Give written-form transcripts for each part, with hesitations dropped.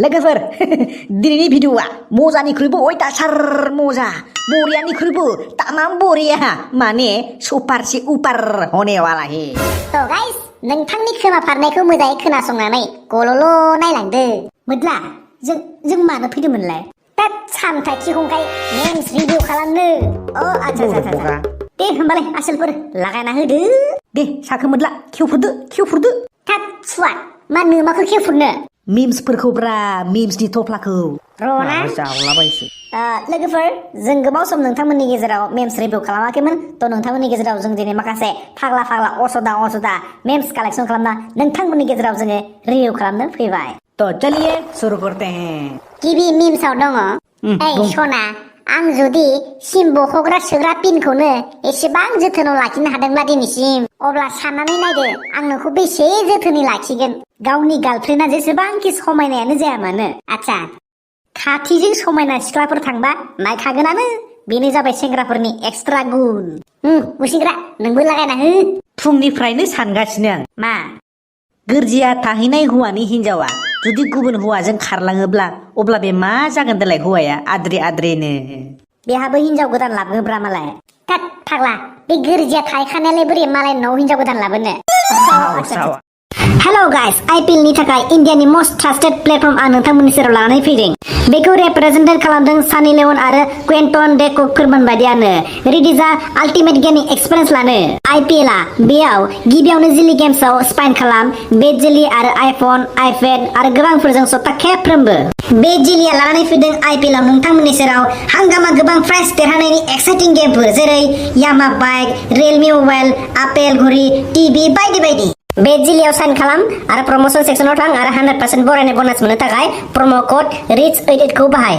लोगोफोर दिनैनि भिडिअआ मजानिख्रुइबो अयथासार मजा बरियानिख्रुइबो तामाम बरिया माने सुपार से उपार होने वाला है। तो गाइस नोंथांनि खोमा फारनायखौ मोजाङै खोनासंनानै गल'ल' नायलांदो। मोद्ला जों मानो फैदोंमोनलाय? तात सामथाय थिखंखाय मेम्स रिभिउ खालामनो। आच्छा दे होमबालाय आसोलफोर लागायना होदो। दे साखो मोद्ला खेवफुरदो। तात सुवा मा नोमाखौ खेवफुरनो? मिम्सफोरखौ ब्रा मिम्सनि थफ्लाखौ रना जावलाबायसै। लोगोफोर जों गोबाव सम नोंथांमोननि गेजेराव मेम्स रिभिउ खालामाखैमोन। तो नोंथांमोननि गेजेराव जों दिनै माखासे फाग्ला असदा मेम्स कालेक्शन खालामना नोंथांमोननि गेजेराव जोङो रिभिउ खालामनो फैबाय। तो चलिए शुरू करते हैं। गिबि मिम्सआव दङ सना आं जुदि सिम बख'ग्रा सोग्रा पिनखौनो एसेबां जोथोनाव लाखिनो हादोंब्ला दिनैसिम अब्ला साननानै नायदो आं नोंखौ बेसे जोथोनै लाखिगोन गावनि गार्लफ्रेन्डआ जेसेबांखि समायनायानो जाया मानो। आच्छा खाथिजों समायना सिख्लाफोर थांबा नायखागोनानो बेनो जाबाय सेंग्राफोरनि एक्सट्रा गुन। मुसिग्रा नोंबो लागायना हो। फुंनिफ्रायनो सानगासिनो आं मा गोरजिया थाहैनाय हौवानि हिनजावा जुदि गुबुन हौवाजों खारलाङोब्ला अब्ला बे मा जागोन देलाय हौवाया आद्रेनो बेहाबो हिनजाव गोदान लाबोब्रा मालाय। थात फाग्ला बे गोरजिया थाहैखानायालाय बोरै मालाय न'आव हिनजाव गोदान लाबोनो। हेलो गाइस आईपीएलनि थाखाय इन्डियानि मोस्ट ट्रास्टेड प्लेटफर्म आं नोंथांमोननि सेराव लानानै फैदों। बेखौ रिप्रेजेन्टेट खालामदों सानी लियन आरो क्विन्टन डे कुकफोरमोन बायदियानो रेडि जा आल्टिमेट गेमिं एक्सपिरियेन्स लानो। आईपीएल आ बेयाव गिबियावनो जिलि गेम्सआव स्पाइन खालाम बे जिलि आरो आइफन आइपेड आरो गोबांफोरजों सप्ता खेबफ्रोमबो बे जिलिया लानानै फैदों आईपीएल आव नोंथांमोननि सेराव हांगामा गोबां प्राइज देरहानायनि एक्साइटिं गेमफोर जेरै यामा बाइक रियेलमि मबाइल आपेल घड़ी टीवी बायदि बे जिलियाव साइन खालाम आरो प्रमोशन सेक्सनाव थां आरो 100% बरायनाय बोनास मोननो थाखाय प्रमो कोड RICH88 खौ बाहाय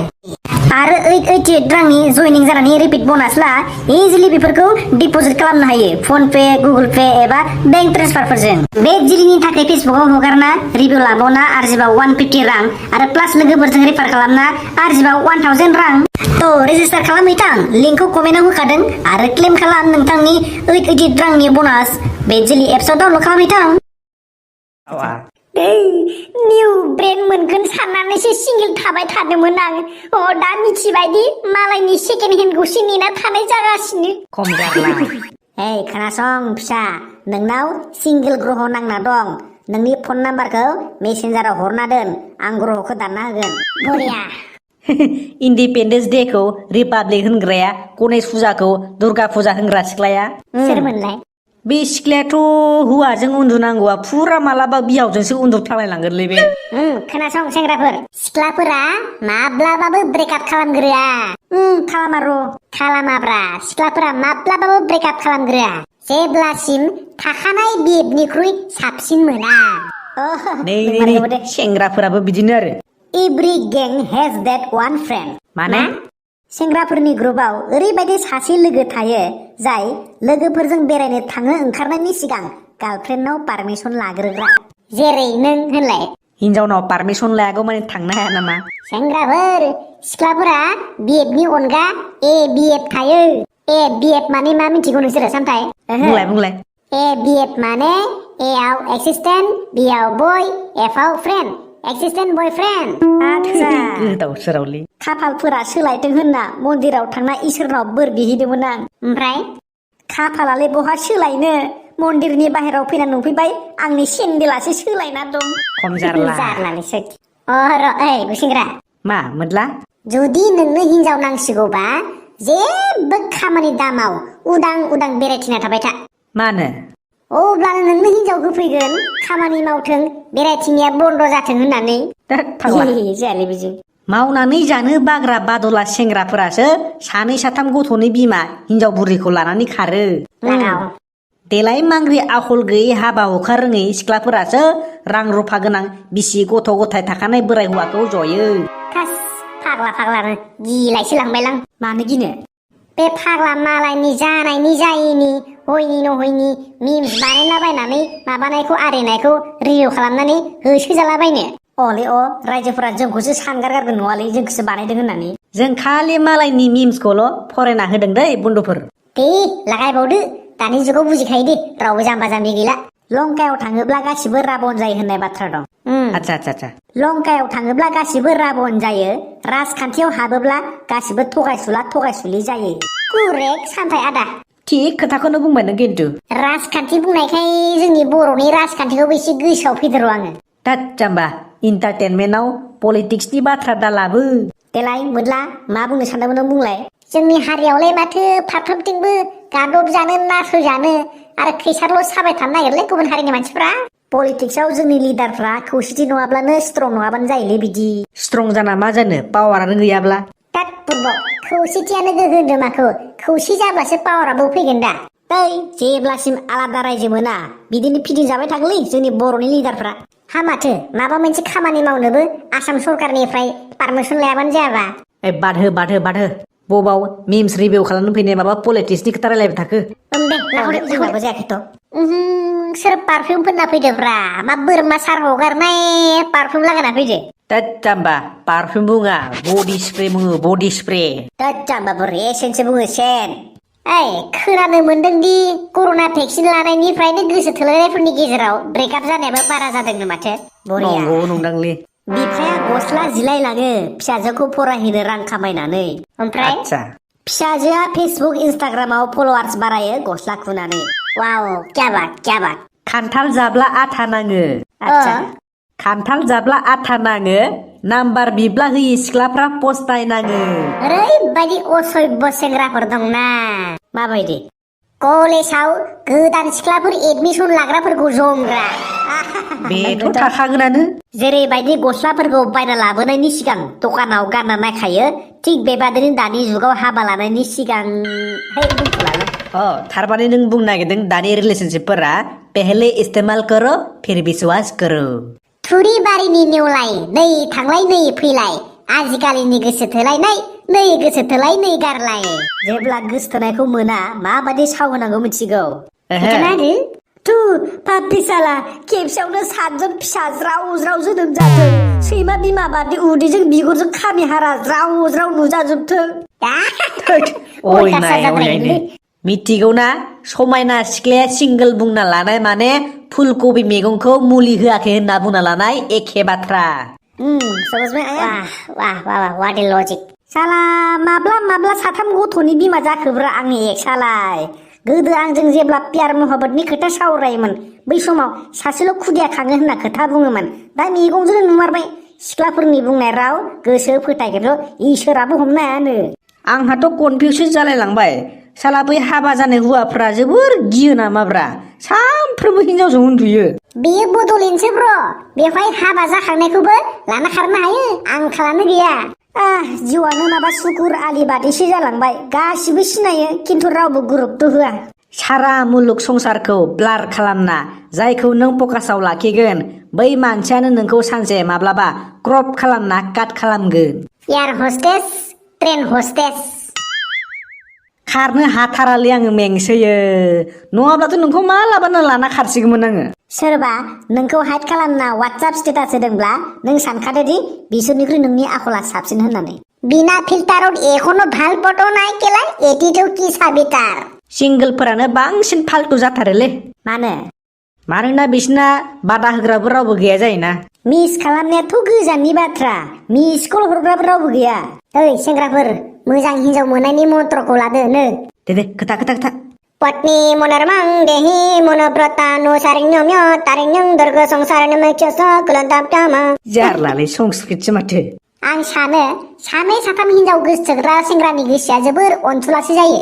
आरो 888 रांनि जयनिं जानानै रिपिट बोनास ला इजिलि बेफोरखौ डिपजिट खालामनो हायो फन पे गुगल पे एबा बेंक ट्रेन्सफारफोरजों। बे जिलिनि थाखाय फेसबुकआव हगारना रिभिउ लाबावना आरजिबाव 150 रां आरो प्लास लोगोफोरजों रेफार खालामना आरजिबाव 1000 रां। तो रेजिस्टार खालामहैथां लिंकखौ कमेन्टआव होखादों आरो क्लेम खालाम नोंथांनि 888 रांनि बोनास बे जिलि एप्सआव डाउनलड खालामहैथां। निउ ब्रेन्ड मोनगोन साननानैसो सिंगेल थाबाय थादोंमोन आं दा मिथिबायदि मालायनि सेकेन्ड हेन्डखौसो नेना थानाय जागासिनो। खोनासं फिसा नोंनाव सिंगेल ग्रह नांना दं नोंनि फन नाम्बारखौ मेसेन्जाराव हरना दोन आं ग्रहखौ दानना होगोन। बरिया इन्डिपेन्डेन्स डे खौ रिपाब्लिक होनग्राया गणेश फुजाखौ दुर्गा फुजा होनग्रा सिख्लाया सोरमोनलाय? बे सिख्लायाथ' हौवाजों उन्दुनांगौआ फुरा मालाबा बिहावजोंसो उन्दुफ्लांलायलांगोनलै बे। खोनासं सेंग्राफोर सिख्लाफोरा माब्लाबाबो ब्रेकआप खालामग्रोआ। खालामाब्रा सिख्लाफोरा माब्लाबाबो ब्रेकआप खालामग्रोआ जेब्लासिम थाखानाय बिएफनिख्रुइ साबसिन मोना। नै सेंग्राफोराबो बिदिनो आरो एभ्रि गें हेज दैट वान फ्रेन्ड माने सेंग्राफोरनि ग्रुपआव ओरैबायदि सासे लोगो थायो जाय लोगोफोरजों बेरायनो थाङो ओंखारनायनि सिगां गार्लफ्रेन्डनाव पारमिसन लाग्रोग्रा जेरै नों होनलाय हिनजावनाव पारमिसन लायागौ माने थांनो हाया नामा? सेंग्राफोर सिख्लाफोरा बिएफनि अनगा ए बिएफ थायो। ए बिएफ माने मा मिथिगौ नोंसोरो सामथाय? बुंलाय ए बिएफ माने ए आव एक्सिस्टेन्ट बि आव बय एफ आव फ्रेन्ड एक्सिस्टेन्ट बयफ्रेन्ड। गोदाव सोरावलै खाफालफोरा सोलायथों होनना मन्दिराव थांना इसोरनाव बोर बिहैदोंमोन आं ओमफ्राय खाफालालै बहा सोलायनो मन्दिरनि बाहेराव फैना नुफैबाय आंनि सेन्देलासो सोलायना दं। खम जारलालै गुसेंग्रा मा मोनला जुदि नोंनो हिनजाव नांसिगौबा जेबो खामानि दामाव उदां बेरायथिना थाबाय था। मानो? अब्लानो नोंनो हिनजाव होफैगोन खामानि मावथों बेरायथिंनाया बन्द जाथों होननानै। जायालै बिदि मावनानै जानो बाग्रा बादला सेंग्राफोरासो सानै साथाम गथ'नि बिमा हिनजाव बुरिखौ लानानै खारो। देलाय मांग्रि आखल गैयै हाबा हुखा रोङै सिख्लाफोरासो रां रुफा गोनां बिसि गथ' गथाय थाखानाय बोराय हौवाखौ जयो। फाग्लानो गिलायसो लांबायलां। मानो गिनो? बे फाग्ला मालायनि जानायनि जायैनि हयनि नहयनि मिम्स बानायलाबायनानै माबानायखौ आरिनायखौ रिभिउ खालामनानै होसोजालाबायनो। रायजोफोरा जोंखौसो सानगारगारगोन नङालै जोंखौसो बानायदों होननानै। जों खालि मालायनि मिम्सखौल' फरायना होदों दै बन्दुफोर। दे लागायबावदो दानि जुगाव बुजिखायो दे रावबो जाम्बा जाम्बि गैला। लंकायाव थाङोब्ला गासिबो राबन जायो होननाय बाथ्रा दं। आच्छा आच्छा आच्छा लंकायाव थाङोब्ला गासिबो राबन जायो राजखान्थियाव हाबोब्ला गासिबो थगायसुलि जायो कुरेक्ट सानथाय आदा थिग खोथाखौनो बुंबाय नों खिन्थु राजखान्थि बुंनायखाय जोंनि बर'नि राजखान्थिखौबो एसे गोसोआव फैदों र' आङो दाद जाम्बा इन्टारटेनमेन्टआव पलिटिक्सनि बाथ्रा दालाबो देलाय मोदला मा बुंनो सानदोंमोन नों बुंलाय जोंनि हारियावलाय माथो फारफ्रोमथिंबो गादब जानो नासयजानो आरो खैसारल' साबाय थानो नागिरलै गुबुन हारिनि मानसिफ्रा पलिटिक्सआव जोंनि लिडारफ्रा खौसेथि नङाब्लानो स्ट्रं नङाबानो जायोलै बिदि स्ट्रं जाना मा जानो पावारानो गैयाब्ला तात बुरबक खौसेथियानो गोहो होनदों माखौ खौसे जाब्लासो पावाराबो फैगोन दा जेब्लासिम आलादा रायजो मोना बिदिनो फिदिंजाबाय थागोनलै जोंनि बर'नि लिडारफ्रा हा माथो माबा मोनसे खामानि मावनोबो आसाम सरकारनिफ्राय पारमिसन लायाबानो जायाबा बादहो बबाव मिम्स रिभिउ खालामनो फैनाय माबा पलिटिक्सनि खोथा रायलायबाय थाखो जोंनाबो जायाखैथ' सोर पारफिउम फोनना फैदोब्रा मा बोरमा सार हगारनाय पारफिउम लागायना फैदो दाद जाम्बा पारफिउम बुङा बडि स्प्रे बुङो बडि स्प्रे दाद जाम्बा बोरै सेनसो बुङो सेन खोनानो मोनदोंदि कर'ना भेक्सिन लानायनिफ्रायनो गोसो थोलायनायफोरनि गेजेराव ब्रेकआप जानायाबो बारा जादोंनो माथो बरिया नंगौ नंदांलै बिफाया गस्ला जिलाय लाङो फिसाजोखौ फरायहोनो रां खामायनानै ओमफ्राय फिसाजोआ फेसबुक इन्सटाग्रामाव फल'वार्स बारायो गस्ला खुनानै वाव क्या बात खान्थाल जाब्ला आथा नाङो खान्थाल जाब्ला आथा नाङो नाम्बार बिब्ला होयि सिख्लाफ्रा पस्तायनाङो ओरैबायदि असभ्य सेंग्राफोर दंना माबायदि कलेजाव गोदान सिख्लाफोर एडमिसन लाग्राफोरखौ जंग्रा बेथ' थाखागोनानो जेरैबायदि गस्लाफोरखौ बायना लाबोनायनि सिगां दखानाव गानना नायखायो थिग बेबादिनो दानि जुगाव हाबा लानायनि सिगां थारमाने नों बुंनो नागिरदों दानि रिलेसनशिपफोरा पहले इस्तेमाल करो फिर विश्वास करो थुरि बारिनि नेवलाय नै थांलाय नै फैलाय आजिखालिनि गोसो थोलायनाय नै गोसो थोलाय नै गारलाय जेब्ला गोसोथोनायखौ मोना माबायदि साव होनांगौ मिथिगौ तु पापि साला खेबसेयावनो 7 जन फिसा ज्राव जोनोम जाथों सैमा बिमा बादि उदैजों बिगुरजों खामि हारा ज्राव नुजाजोबथों मिथिगौ ना समायना सिख्लाया सिंगोल बुंना लानाय माने फुलकबि मैगंखौ मुलि होआखै होनना बुंना लानाय एखे बाथ्रा वाट ए लजिक साला माब्ला 3 गथ'नि बिमा जाखोब्रा आंनि एक्सालाय गोदो आंजों जेब्ला प्यार महब्बतनि खोथा सावरायोमोन बै समाव सासेल' खुदिया खाङो होनना खोथा बुङोमोन दा मेगनजों नुमारबाय सिख्लाफोरनि बुंनाय राव गोसो फोथायग्रो इसोराबो हमनो हायानो आंहाथ' कनफिउसन जालायलांबाय साला बै हाबा जानाय हौवाफ्रा जोबोर गियो नामाब्रा सानफ्रोमबो हिनजावजों उन्दुयो बेयो बड'लेण्डसो ब्र बेवहाय हाबा जाखांनायखौबो लाना खारनो हायो आंखालानो गैया जिउआनो माबा सुकुर आलि बादिसो जालांबाय गासिबो सिनायो खिन्थु रावबो गुरुत्व होआ सारा मुलुग संसारखौ ब्लार खालामना जायखौ नों फकासाव लाखिगोन बै मानसियानो नोंखौ सानसे माब्लाबा क्रप खालामना काट खालामगोन एयार हस्टेस ट्रेन हस्टेस खारनो हाथारालै आङो मेंसोयो नङाब्लाथ' नोंखौ मालाबानो लाना खारसिगौमोन आङो सोरबा नोंखौ हाइड खालामना वाट्सएप स्टेटास होदोंब्ला नों सानखादोदि बिसोरनिख्रुइ नोंनि आखला साबसिन होननानै बिना फिल्टाराव एखनो ভাল फटो নাই केला एटिट्यूड की साबितार सिंगोलफोरानो बांसिन फाल्तु जाथारोलै मानोना बिसिना बादा होग्राबो रावबो गैया जायोना मिस खालामनायाथ' गोजाननि बाथ्रा मिस कल हरग्राबो रावबो गैया सेंग्राफोर मोजां हिनजाव मोननायनि मन्त्रखौ लादो दे खोथा पत्नी मनोरमां देहि मनोब्रता नो सारिण्यम्य तारिण्यं दर्ग संसारन मैचस कुलन्ताप्तामा जारलालै संस्कृतसो माथो आं सानो 2-3 हिनजाव गोसोग्रा सेंग्रानि गोसोआ जोबोर अनसुलासो जायो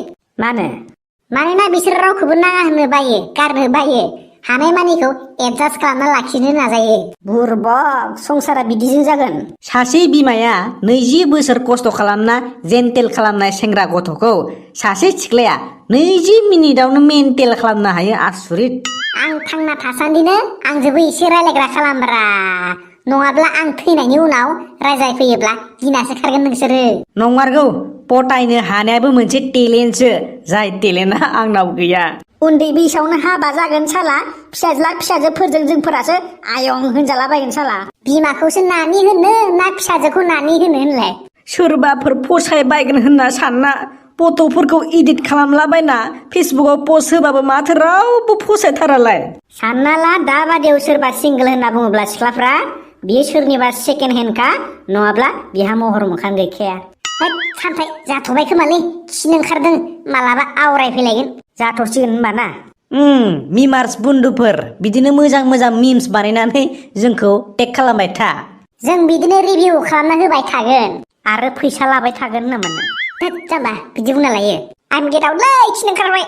मानोना बिसोर रावखौबो नाङा होननो बायो गारनो बायो हानायमानिखौ एडजास्ट खालामना लाखिनो नाजायो बुरबक संसारा बिदिजों जागोन सासे बिमाया 20 बोसोर खस्थ' खालामना जेन्टेल खालामनाय सेंग्रा गथ'खौ सासे सिख्लाया 20 मिनिटावनो मेन्टेल खालामनो हायो आसुरित आं थांना थासान्दिनो आंजोंबो एसे रायलायग्रा खालामब्रा नङाब्ला आं थैनायनि उनाव रायजायफैयोब्ला गिनासो खारगोन नोंसोरो नंमारगौ पटायनो हानायाबो मोनसे टेलेन्टसो जाय टेलेन्टआ आंनाव गैया उन्दै बैसोआवनो हाबा जागोन साला फिसाजोफोरजों जोंफोरासो आयं होनजालाबायगोन साला बिमाखौसो नानि होनो ना फिसाजोखौ नानि होनो होनलाय सोरबाफोर फसायबायगोन होनना सानना फट'फोरखौ इडिट खालामलाबायना फेसबुकाव पस्ट होबाबो माथो रावबो फसायथारालाय सानना ला दाबादियाव सोरबा सिंगोल होनना बुङोब्ला सिख्लाफ्रा बियो सोरनिबा सेकेन्ड हेन्डखा नङाब्ला बिहा महर मोखां गैखाया। होद सामथाय जाथ'बाय खोमालै खिनो ओंखारदों मालाबा आवरायफैलायगोन। जाथ'सिगोन होनबा ना? मिमार्स बुन्दुफोर बिदिनो मोजां मोजां मिम्स बानायनानै जोंखौ टेग खालामबाय था। जों बिदिनो रिभिउ खालामना होबाय थागोन आरो फैसा लाबाय थागोन होनोमोन। होद जाम्बा बिदि बुंना लायो। आइम गेट आउटलै खिनो ओंखारबाय।